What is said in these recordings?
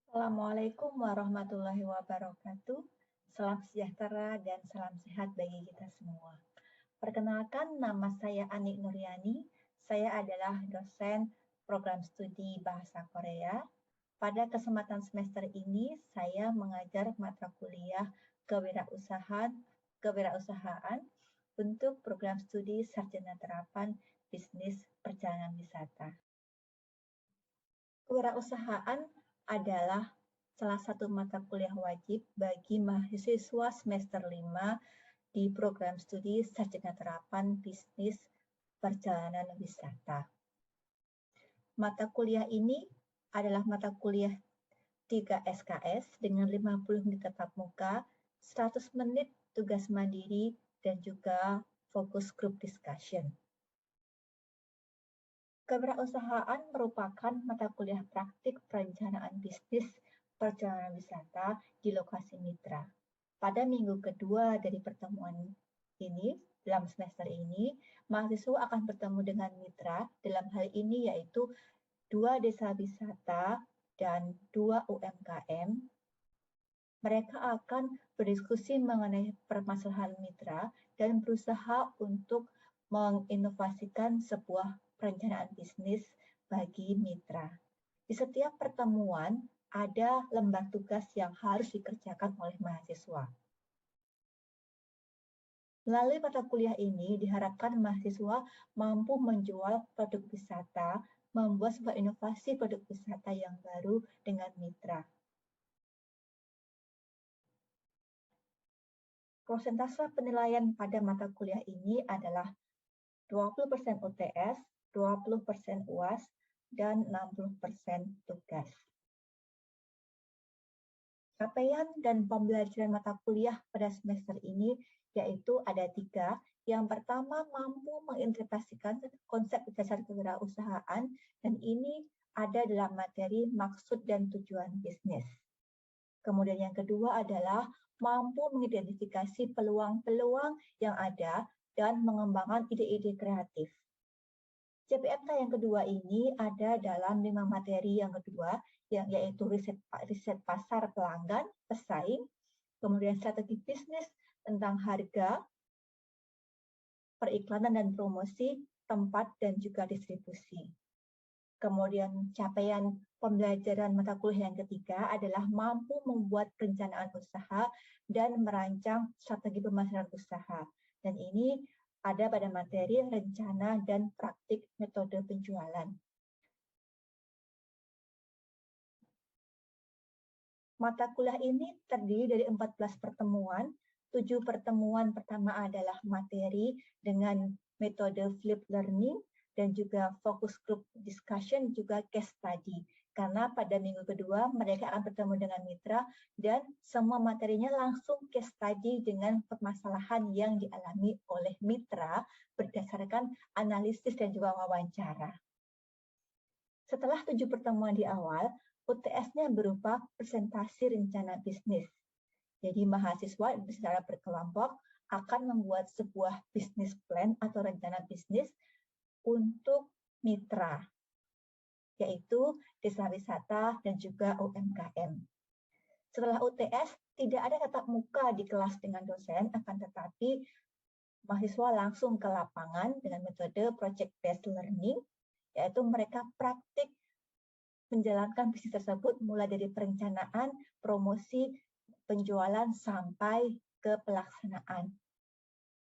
Assalamualaikum warahmatullahi wabarakatuh. Salam sejahtera dan salam sehat bagi kita semua. Perkenalkan, nama saya Ani Nuryani. Saya adalah dosen program studi Bahasa Korea. Pada kesempatan semester ini, saya mengajar mata kuliah kewirausahaan untuk program studi Sarjana Terapan Bisnis Perjalanan Wisata. Kewirausahaan adalah salah satu mata kuliah wajib bagi mahasiswa semester 5 di program studi Sarjana Terapan Bisnis Perjalanan Wisata. Mata kuliah ini adalah mata kuliah 3 SKS dengan 50 menit tatap muka, 100 menit tugas mandiri, dan juga fokus group discussion. Kewirausahaan merupakan mata kuliah praktik perencanaan bisnis perjalanan wisata di lokasi mitra. Pada minggu kedua dari pertemuan ini, dalam semester ini, mahasiswa akan bertemu dengan mitra, dalam hal ini yaitu 2 desa wisata dan 2 UMKM. Mereka akan berdiskusi mengenai permasalahan mitra dan berusaha untuk menginovasikan sebuah perencanaan bisnis bagi mitra. Di setiap pertemuan ada lembar tugas yang harus dikerjakan oleh mahasiswa. Melalui mata kuliah ini diharapkan mahasiswa mampu menjual produk wisata, membuat sebuah inovasi produk wisata yang baru dengan mitra. Persentase penilaian pada mata kuliah ini adalah 20% UTS, 20% UAS, dan 60% tugas. Capaian dan pembelajaran mata kuliah pada semester ini yaitu ada 3. Yang pertama, mampu mengintegrasikan konsep dasar kewirausahaan, dan ini ada dalam materi maksud dan tujuan bisnis. Kemudian yang kedua adalah mampu mengidentifikasi peluang-peluang yang ada dan mengembangkan ide-ide kreatif. CPMK yang kedua ini ada dalam 5 materi yang kedua, yaitu riset pasar pelanggan, pesaing, kemudian strategi bisnis tentang harga, periklanan dan promosi, tempat, dan juga distribusi. Kemudian capaian pembelajaran mata kuliah yang ketiga adalah mampu membuat perencanaan usaha dan merancang strategi pemasaran usaha. Dan ini ada pada materi rencana dan praktik metode penjualan. Mata kuliah ini terdiri dari 14 pertemuan. 7 pertemuan pertama adalah materi dengan metode flip learning, dan juga focus group discussion, juga case study. Karena pada minggu kedua mereka akan bertemu dengan mitra dan semua materinya langsung case study dengan permasalahan yang dialami oleh mitra berdasarkan analisis dan juga wawancara. Setelah 7 pertemuan di awal, UTS-nya berupa presentasi rencana bisnis. Jadi mahasiswa secara berkelompok akan membuat sebuah bisnis plan atau rencana bisnis untuk mitra, yaitu desa wisata dan juga UMKM. Setelah UTS, tidak ada tatap muka di kelas dengan dosen, akan tetapi mahasiswa langsung ke lapangan dengan metode project-based learning, yaitu mereka praktik menjalankan bisnis tersebut mulai dari perencanaan, promosi, penjualan, sampai ke pelaksanaan.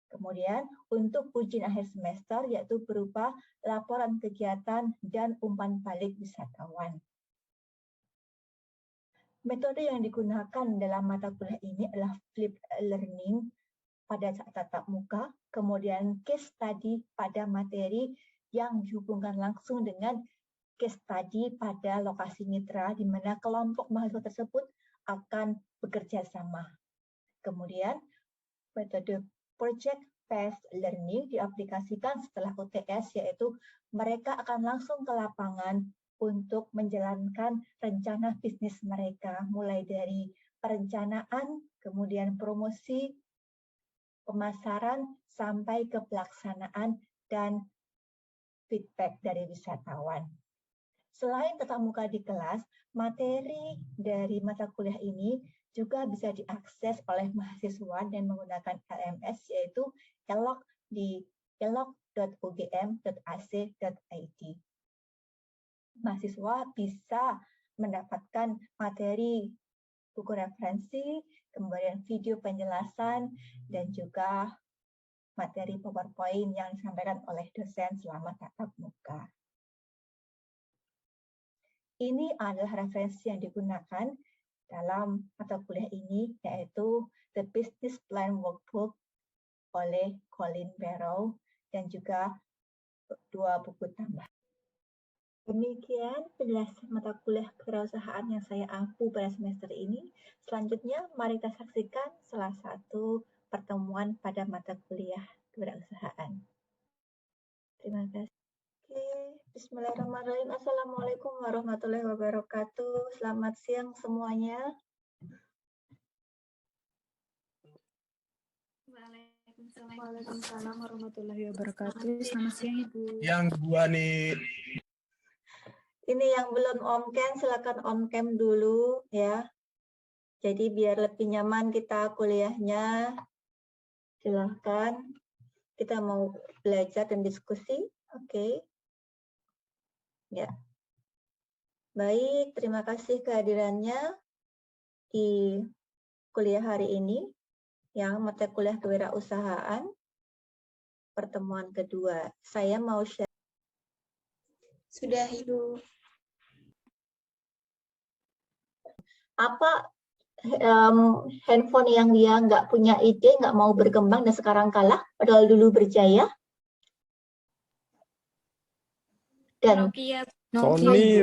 Kemudian untuk ujian akhir semester yaitu berupa laporan kegiatan dan umpan balik wisatawan. Metode yang digunakan dalam mata kuliah ini adalah flip learning pada saat tatap muka, kemudian case study pada materi yang dihubungkan langsung dengan case study pada lokasi mitra di mana kelompok mahasiswa tersebut akan bekerja sama. Kemudian metode project-based learning diaplikasikan setelah UTS, yaitu mereka akan langsung ke lapangan untuk menjalankan rencana bisnis mereka, mulai dari perencanaan, kemudian promosi, pemasaran, sampai ke pelaksanaan dan feedback dari wisatawan. Selain tatap muka di kelas, materi dari mata kuliah ini juga bisa diakses oleh mahasiswa dan menggunakan LMS, yaitu Elok di elok.ugm.ac.id. Mahasiswa bisa mendapatkan materi buku referensi, kemudian video penjelasan, dan juga materi PowerPoint yang disampaikan oleh dosen selama tatap muka. Ini adalah referensi yang digunakan dalam mata kuliah ini, yaitu The Business Plan Workbook oleh Colin Barrow dan juga 2 buku tambah. Demikian penjelasan mata kuliah kewirausahaan yang saya ampu pada semester ini. Selanjutnya, mari kita saksikan salah satu pertemuan pada mata kuliah kewirausahaan. Terima kasih. Oke, bismillahirrahmanirrahim. Assalamualaikum warahmatullahi wabarakatuh. Selamat siang semuanya. Waalaikumsalam warahmatullahi wabarakatuh. Selamat siang, Ibu. Yang gua nih. Ini yang belum on-cam, silakan on-cam dulu ya. Jadi biar lebih nyaman kita kuliahnya. Silakan. Kita mau belajar dan diskusi. Oke. Ya. Baik, terima kasih kehadirannya di kuliah hari ini. Yang mata kuliah kewirausahaan pertemuan kedua. Saya mau share. Sudah, Ibu. Apa handphone yang dia nggak punya ide, nggak mau berkembang dan sekarang kalah, padahal dulu berjaya? Dan Nokia. Sony.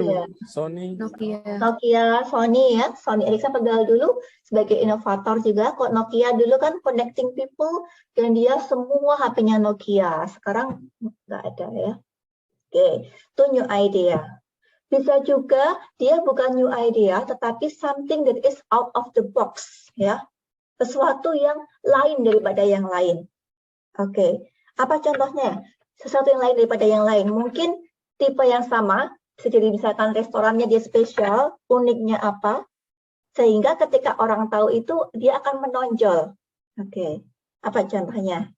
Nokia, Sony ya, Sony Ericsson padahal dulu sebagai inovator juga. Kok Nokia dulu kan connecting people dan dia semua HP-nya Nokia. Sekarang nggak ada ya. Oke, itu new idea. Bisa juga dia bukan new idea, tetapi something that is out of the box, ya. Sesuatu yang lain daripada yang lain. Oke, apa contohnya? Sesuatu yang lain daripada yang lain. Mungkin tipe yang sama, jadi misalkan restorannya dia spesial, uniknya apa, sehingga ketika orang tahu itu, dia akan menonjol. Oke, apa contohnya?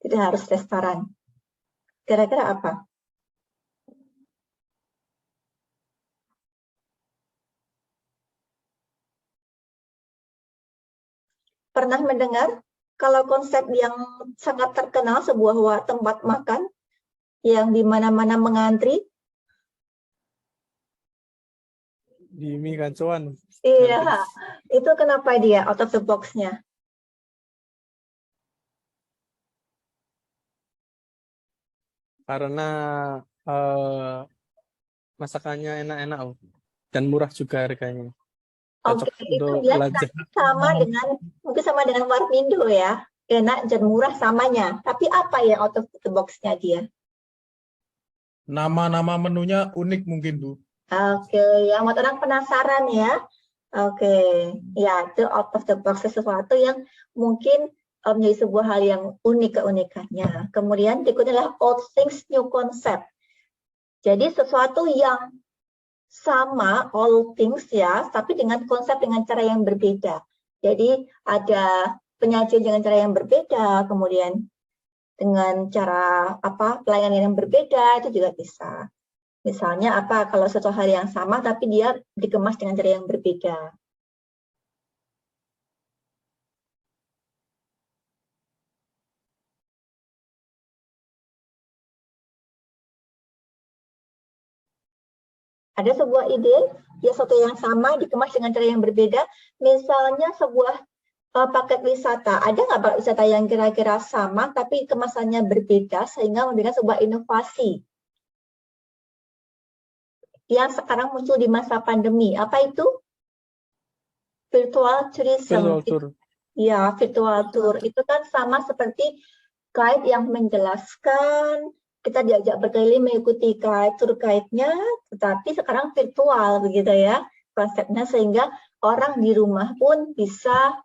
Tidak harus restoran. Kira-kira apa? Pernah mendengar kalau konsep yang sangat terkenal sebuah tempat makan yang di mana-mana mengantri? Di mie kancuan. Iya, itu kenapa dia out of the box-nya? Karena masakannya enak-enak dan murah juga harganya. Oke, itu dia sama dengan mungkin sama dengan Warmindo ya, enak dan murah samanya. Tapi apa ya out of the box-nya dia? Nama-nama menunya unik mungkin, Bu. Oke, yang buat orang penasaran ya. Oke, ya itu out of the box, sesuatu yang mungkin menjadi sebuah hal yang unik keunikannya. Kemudian berikutnya adalah old things new concept. Jadi sesuatu yang sama, all things ya, tapi dengan konsep dengan cara yang berbeda. Jadi ada penyajian dengan cara yang berbeda, kemudian dengan cara pelayanan yang berbeda itu juga bisa. Misalnya kalau suatu hal yang sama tapi dia dikemas dengan cara yang berbeda. Ada sebuah ide, ya sesuatu yang sama dikemas dengan cara yang berbeda. Misalnya sebuah paket wisata. Ada nggak paket wisata yang kira-kira sama tapi kemasannya berbeda sehingga memberikan sebuah inovasi yang sekarang muncul di masa pandemi? Apa itu? Virtual tourism. Virtual tour. Ya, virtual tour. Itu kan sama seperti guide yang menjelaskan, kita diajak berkeliling mengikuti tour guide-nya, tetapi sekarang virtual begitu ya konsepnya, sehingga orang di rumah pun bisa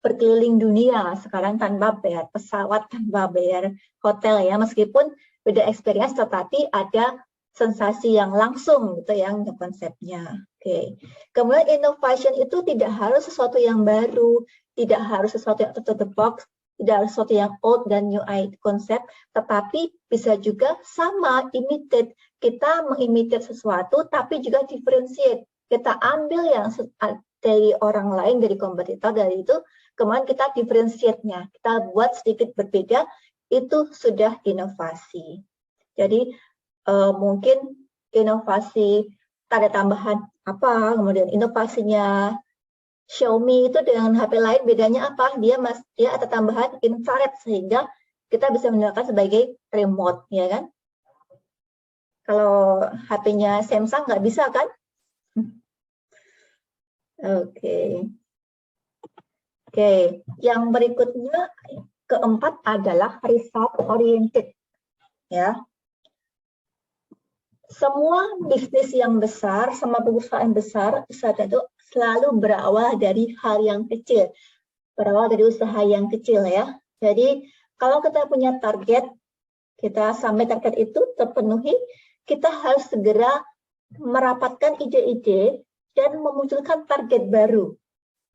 berkeliling dunia sekarang tanpa bayar pesawat, tanpa bayar hotel ya, meskipun beda experience tetapi ada sensasi yang langsung gitu yang konsepnya. Oke. Kemudian innovation itu tidak harus sesuatu yang baru, tidak harus sesuatu yang out of the box, tidak harus sesuatu yang old dan new konsep, tetapi bisa juga sama imitate. Kita mengimitate sesuatu tapi juga differentiate. Kita ambil yang dari orang lain, dari kompetitor, dari itu, kemudian kita differentiate-nya. Kita buat sedikit berbeda, itu sudah inovasi. Jadi mungkin inovasi tanda tambahan apa, kemudian inovasinya Xiaomi itu dengan HP lain bedanya apa? Dia ada tambahan infrared sehingga kita bisa menggunakan sebagai remote, ya kan? Kalau HP-nya Samsung nggak bisa kan? Oke. Oke, yang berikutnya keempat adalah result oriented. Ya. Semua bisnis yang besar, sama perusahaan besar itu selalu berawal dari hal yang kecil. Berawal dari usaha yang kecil ya. Jadi kalau kita punya target, kita sampai target itu terpenuhi, kita harus segera merapatkan ide-ide dan memunculkan target baru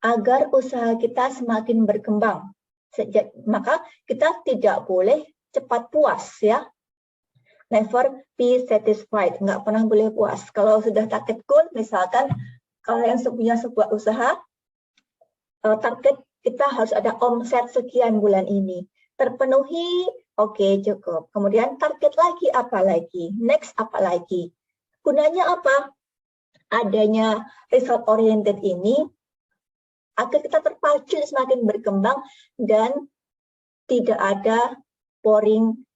agar usaha kita semakin berkembang. Maka kita tidak boleh cepat puas ya. Never be satisfied, nggak pernah boleh puas. Kalau sudah target goal, misalkan kalian punya sebuah usaha, target kita harus ada omset sekian bulan ini. Terpenuhi, oke, cukup. Kemudian target lagi apa lagi? Next apa lagi? Gunanya apa? Adanya result oriented ini agar kita terpacu semakin berkembang dan tidak ada boring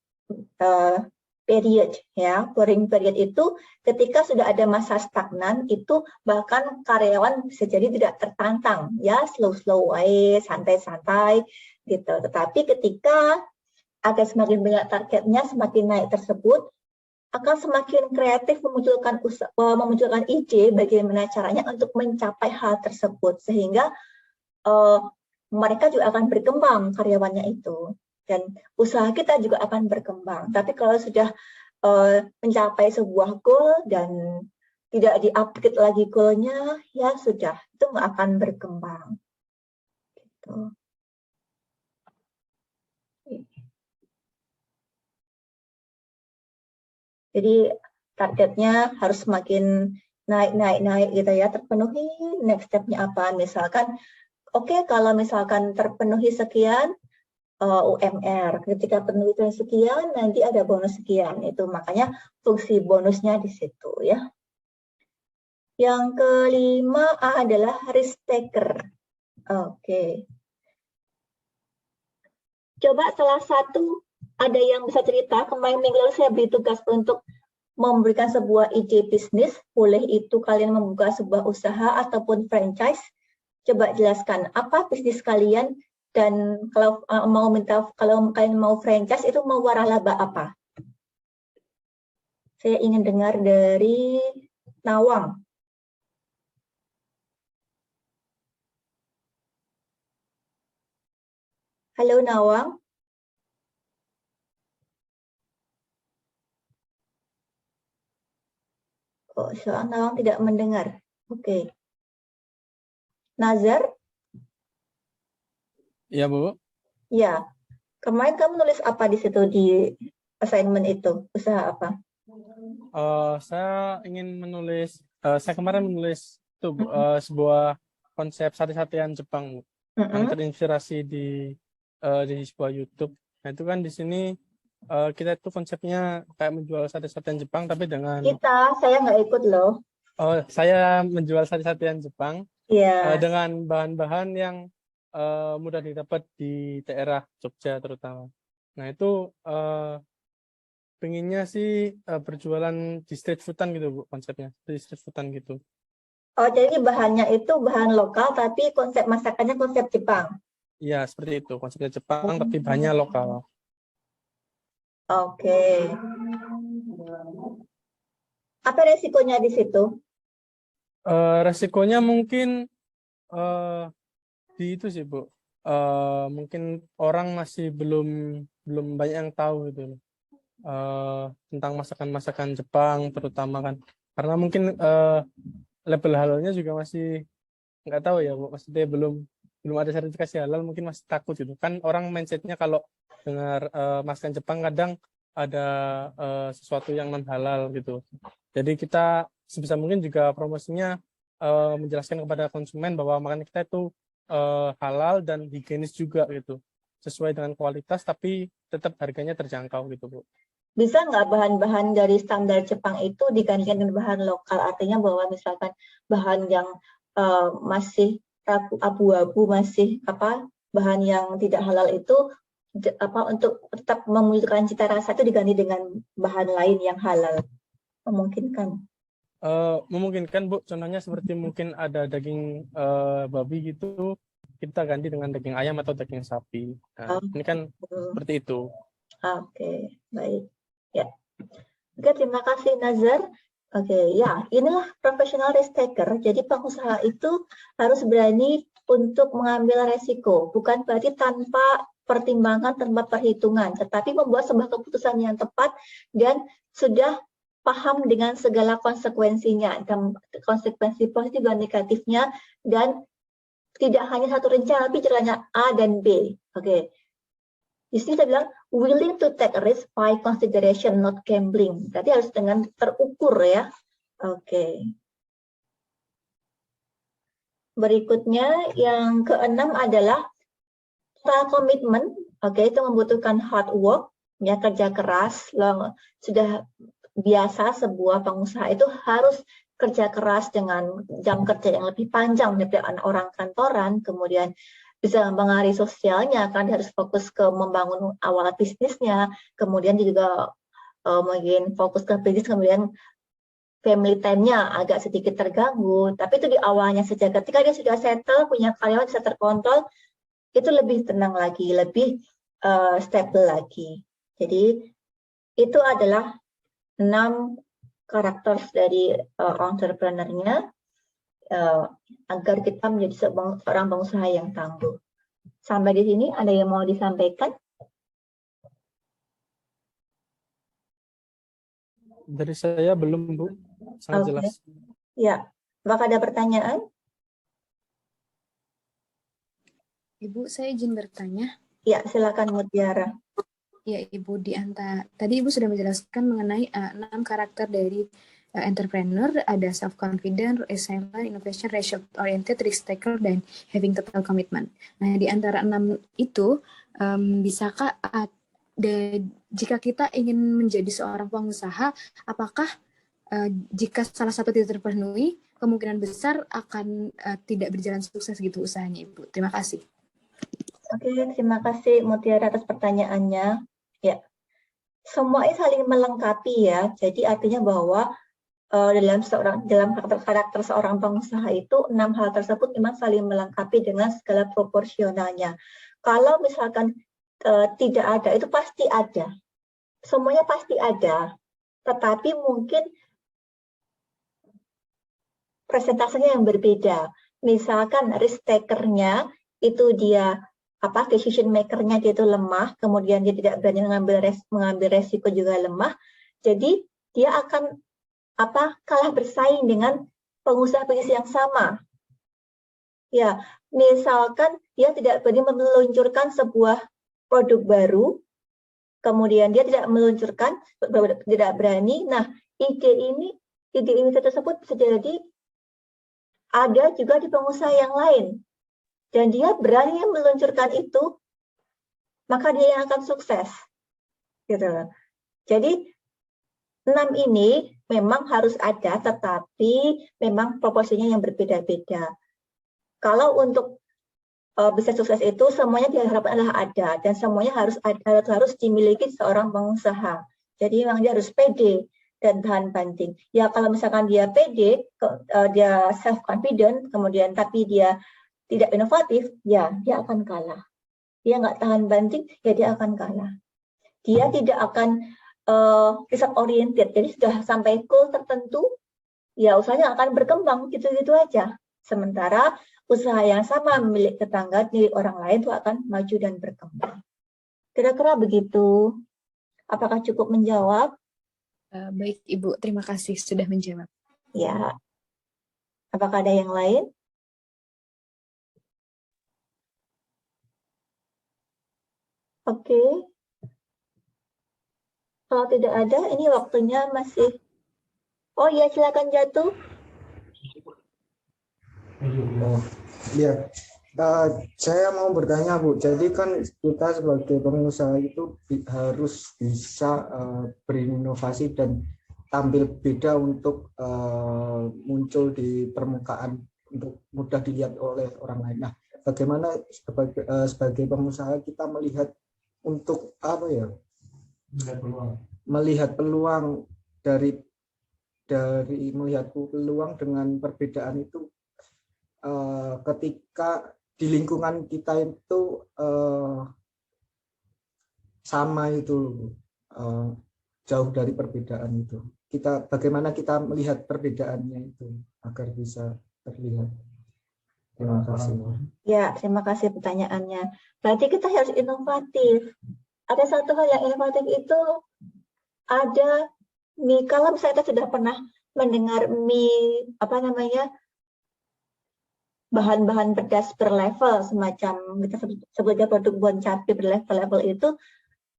period ya. Boring period itu ketika sudah ada masa stagnan itu bahkan karyawan bisa jadi tidak tertantang ya, slow way, santai-santai gitu. Tetapi ketika ada semakin banyak targetnya, semakin naik tersebut, akan semakin kreatif memunculkan ide bagaimana caranya untuk mencapai hal tersebut sehingga mereka juga akan berkembang karyawannya itu. Dan usaha kita juga akan berkembang. Tapi kalau sudah mencapai sebuah goal dan tidak di-upgrade lagi goalnya, ya sudah, itu nggak akan berkembang. Gitu. Jadi targetnya harus semakin naik gitu ya, terpenuhi. Next step-nya apa? Misalkan, oke, kalau misalkan terpenuhi sekian, UMR. Ketika penelitian sekian, nanti ada bonus sekian. Itu makanya fungsi bonusnya di situ ya. Yang kelima adalah risk taker. Oke. Coba salah satu ada yang bisa cerita, kemarin minggu lalu saya beri tugas untuk memberikan sebuah ide bisnis, boleh itu kalian membuka sebuah usaha ataupun franchise. Coba jelaskan apa bisnis kalian. Dan kalau kalau kalian mau franchise itu mau waralaba apa? Saya ingin dengar dari Nawang. Halo Nawang. Oh, soal Nawang tidak mendengar. Oke. Nazar? Iya, Bu. Ya. Kemarin kamu nulis apa di situ di assignment itu? Usaha apa? Saya ingin menulis, saya kemarin menulis itu, sebuah konsep sate-satean Jepang, Bu. Yang terinspirasi di sebuah YouTube. Nah, itu kan di sini kita itu konsepnya kayak menjual sate-satean Jepang, tapi dengan... Saya nggak ikut loh. Saya menjual sate-satean Jepang dengan bahan-bahan yang mudah didapat di daerah Jogja terutama. Nah, itu pengennya sih berjualan di street foodan gitu, Bu, konsepnya. Di street foodan gitu. Oh, jadi bahannya itu bahan lokal, tapi konsep masakannya konsep Jepang? Iya, seperti itu. Konsepnya Jepang, tapi bahannya lokal. Oke. Apa resikonya di situ? Resikonya mungkin di itu sih, Bu. Mungkin orang masih belum banyak yang tahu gitu. tentang masakan-masakan Jepang terutama kan, karena mungkin label halalnya juga masih nggak tahu ya Bu, maksudnya belum ada sertifikasi halal, mungkin masih takut gitu kan. Orang mindsetnya kalau dengar masakan Jepang kadang ada sesuatu yang non halal gitu. Jadi kita sebisa mungkin juga promosinya menjelaskan kepada konsumen bahwa makanan kita itu halal dan higienis juga gitu, sesuai dengan kualitas tapi tetap harganya terjangkau gitu Bu. Bisa nggak bahan-bahan dari standar Jepang itu digantikan dengan bahan lokal? Artinya bahwa misalkan bahan yang masih abu-abu, masih bahan yang tidak halal itu untuk tetap memunculkan cita rasa itu diganti dengan bahan lain yang halal. Memungkinkan? Memungkinkan Bu, contohnya seperti mungkin ada daging babi gitu, kita ganti dengan daging ayam atau daging sapi. Nah, ini kan seperti itu. Oke, baik. Ya. Oke, terima kasih Nazar. Oke, ya, inilah professional risk taker. Jadi pengusaha itu harus berani untuk mengambil resiko. Bukan berarti tanpa pertimbangan, tanpa perhitungan, tetapi membuat sebuah keputusan yang tepat dan sudah paham dengan segala konsekuensinya, dan konsekuensi positif dan negatifnya, dan tidak hanya satu rencana, tapi caranya A dan B. Oke. Di sini saya bilang willing to take a risk by consideration, not gambling. Berarti harus dengan terukur ya. Oke. Berikutnya yang keenam adalah total commitment. Oke, itu membutuhkan hard work, ya, kerja keras. Sudah biasa sebuah pengusaha itu harus kerja keras dengan jam kerja yang lebih panjang daripada orang kantoran, kemudian bisa mempengaruhi sosialnya, kan harus fokus ke membangun awal bisnisnya, kemudian juga mungkin fokus ke bisnis, kemudian family time-nya agak sedikit terganggu, tapi itu di awalnya saja. Ketika dia sudah settle, punya karyawan bisa terkontrol, itu lebih tenang lagi, lebih stable lagi. Jadi itu adalah 6 karakter dari entrepreneur-nya, agar kita menjadi seorang pengusaha yang tangguh. Sampai di sini ada yang mau disampaikan? Dari saya belum Bu, sangat jelas. Ya, apakah ada pertanyaan? Ibu, saya izin bertanya. Ya, silakan Mutiara. Ya, Ibu, tadi Ibu sudah menjelaskan mengenai 6 karakter dari entrepreneur, ada self-confident, resilient, innovation, result-oriented, risk-taker, dan having total commitment. Nah, di antara 6 itu, bisakah jika kita ingin menjadi seorang pengusaha, apakah jika salah satu tidak terpenuhi, kemungkinan besar akan tidak berjalan sukses gitu usahanya, Ibu? Terima kasih. Oke, terima kasih Mutiara atas pertanyaannya. Ya, semuanya saling melengkapi ya. Jadi artinya bahwa dalam karakter seorang pengusaha itu 6 hal tersebut memang saling melengkapi dengan segala proporsionalnya. Kalau misalkan tidak ada, itu pasti ada. Semuanya pasti ada. Tetapi mungkin presentasenya yang berbeda. Misalkan risk taker-nya itu dia decision maker-nya dia itu lemah, kemudian dia tidak berani mengambil resiko juga lemah. Jadi dia akan kalah bersaing dengan pengusaha bisnis yang sama. Ya, misalkan dia tidak berani meluncurkan sebuah produk baru, kemudian dia tidak berani. Nah, ide ini tersebut bisa jadi ada juga di pengusaha yang lain, dan dia berani meluncurkan itu, maka dia yang akan sukses. Gitu. Jadi 6 ini memang harus ada, tetapi memang proporsinya yang berbeda-beda. Kalau untuk bisa sukses itu semuanya diharapkan adalah ada, dan semuanya harus dimiliki seorang pengusaha. Jadi memang dia harus pede dan tahan banting. Ya kalau misalkan dia pede, dia self confident, kemudian tapi dia tidak inovatif, ya dia akan kalah. Dia nggak tahan banting, ya dia akan kalah. Dia tidak akan result oriented, jadi sudah sampai goal tertentu, ya usahanya akan berkembang gitu-gitu aja. Sementara usaha yang sama milik tetangga, milik orang lain itu akan maju dan berkembang. Kira-kira begitu. Apakah cukup menjawab? Baik Ibu, terima kasih sudah menjawab. Ya. Apakah ada yang lain? Oke. Kalau tidak ada, ini waktunya masih. Oh iya, silakan Jatuh. Oh, iya. Saya mau bertanya Bu, jadi kan kita sebagai pengusaha itu harus bisa berinovasi dan tampil beda untuk muncul di permukaan untuk mudah dilihat oleh orang lain. Nah, bagaimana sebagai pengusaha kita melihat untuk apa ya? Melihat peluang dari melihat peluang dengan perbedaan itu ketika di lingkungan kita itu sama itu jauh dari perbedaan itu. Bagaimana kita melihat perbedaannya itu agar bisa terlihat. Terima kasih. Ya, terima kasih pertanyaannya. Berarti kita harus inovatif. Ada satu hal yang inovatif itu ada mie. Kalau misalnya kita sudah pernah mendengar mie bahan-bahan pedas berlevel, semacam kita sebutnya produk Bon Cabe berlevel-level itu,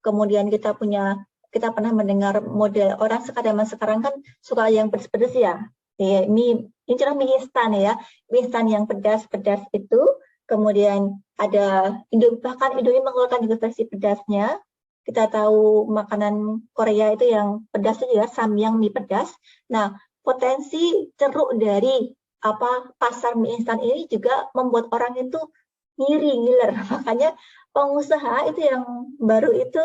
kemudian kita pernah mendengar model orang sekarang kan suka yang pedas-pedas ya. Mie, ini contoh mie instan ya, mie instan yang pedas-pedas itu, kemudian ada bahkan Indomie mengeluarkan juga versi pedasnya. Kita tahu makanan Korea itu yang pedas itu juga samyang mie pedas. Nah, potensi ceruk dari pasar mie instan ini juga membuat orang itu ngiler. Makanya pengusaha itu yang baru itu,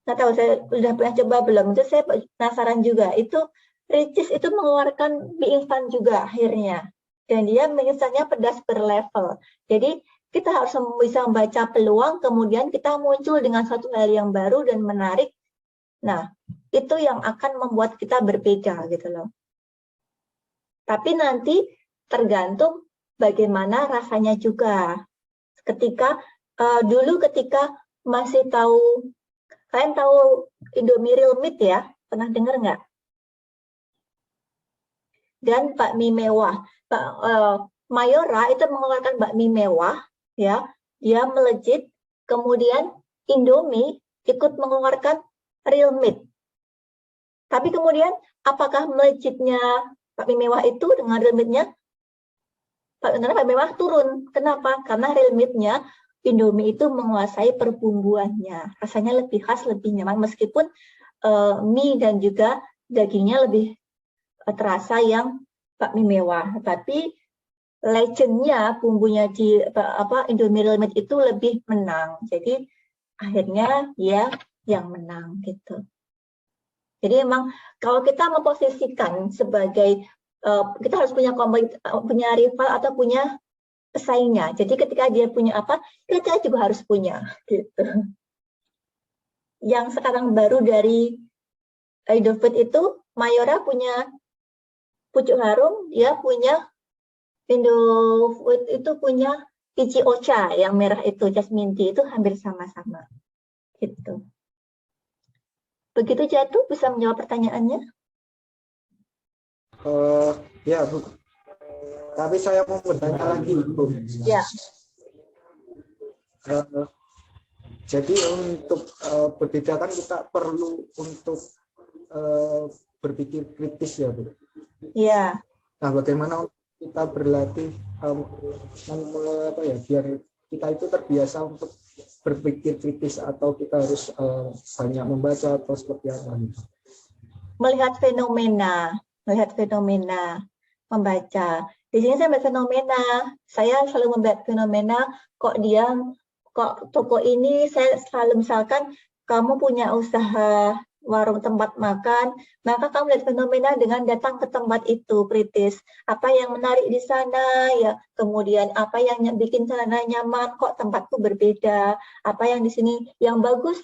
nggak tahu saya sudah pernah coba belum, itu saya penasaran juga. Itu Ricis itu mengeluarkan mie instan juga akhirnya, dan dia mie instannya pedas berlevel. Jadi kita harus bisa membaca peluang, kemudian kita muncul dengan suatu hal yang baru dan menarik. Nah, itu yang akan membuat kita berbeda gitu loh. Tapi nanti tergantung bagaimana rasanya juga. Dulu ketika masih tahu, kalian tahu Indomie Real Meat ya? Pernah dengar nggak? Dan bakmi mewah. Mayora itu mengeluarkan bakmi mewah, ya, dia melejit. Kemudian Indomie ikut mengeluarkan Real Meat. Tapi kemudian apakah melejitnya bakmi mewah itu dengan Real Meat-nya? Bakmi mewah turun. Kenapa? Karena Real Meat-nya Indomie itu menguasai perbumbuannya. Rasanya lebih khas, lebih nyaman, meskipun mie dan juga dagingnya lebih terasa yang bakmi mewah. Tapi legend-nya, bumbunya di Indomie Real Meat itu lebih menang. Jadi akhirnya dia yang menang gitu. Jadi memang kalau kita memposisikan sebagai kita harus punya rival atau punya pesaingnya. Jadi ketika dia punya apa, kita juga harus punya gitu. Yang sekarang baru dari Indofood itu, Mayora punya pucuk harum, dia punya Indofood itu punya Ichi Ocha yang merah itu, Jasmine Tea, itu hampir sama-sama. Gitu. Begitu Jatuh, bisa menjawab pertanyaannya? Ya Bu. Tapi saya mau bertanya lagi Bu. Ya. Jadi untuk berbeda kan kita perlu untuk berpikir kritis ya Bu. Iya. Nah, bagaimana kita berlatih biar kita itu terbiasa untuk berpikir kritis, atau kita harus banyak membaca atau seperti apa? Melihat fenomena, membaca. Di sini saya melihat fenomena. Saya selalu melihat fenomena. Kok toko ini, saya selalu misalkan kamu punya usaha warung tempat makan, maka kamu lihat fenomena dengan datang ke tempat itu, kritis. Apa yang menarik di sana, ya. Kemudian apa yang bikin sana nyaman, kok tempatku berbeda. Apa yang di sini yang bagus,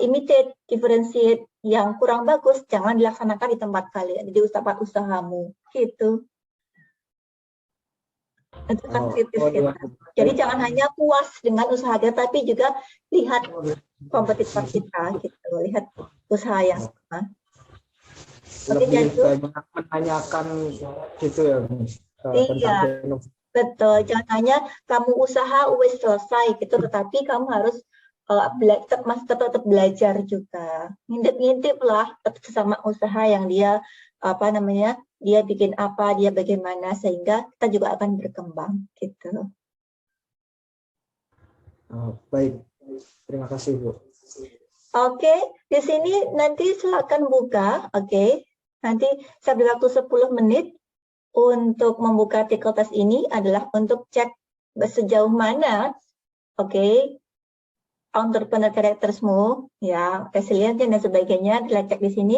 imitate, differentiate. Yang kurang bagus, jangan dilaksanakan di tempat kalian, di tempat usahamu. Gitu. Itu kan kritis kita. Jadi jangan hanya puas dengan usaha kita, tapi juga lihat kompetitor kita gitu, lihat usaha yang sama. Oke, Lebih Jansu. banyak menanyakan gitu ya, Iya, tentang betul. Jangan tanya kamu usaha wis selesai gitu, tetapi kamu harus tetap belajar juga. Ngintip-ngintip lah sesama usaha yang dia dia bikin apa, dia bagaimana, sehingga kita juga akan berkembang gitu. Baik, terima kasih Bu. Oke, di sini nanti silakan buka. Oke, nanti saya beri waktu 10 menit untuk membuka artikel tes ini adalah untuk cek sejauh mana, entrepreneur charactersmu, ya, resilience dan sebagainya, dilacak di sini.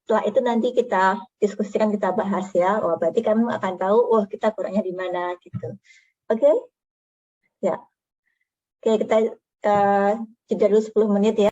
Setelah itu nanti kita diskusikan, kita bahas ya. Oh, berarti kamu akan tahu, oh kita kurangnya di mana gitu. Oke? Ya. Oke, kita jeda dulu 10 menit ya.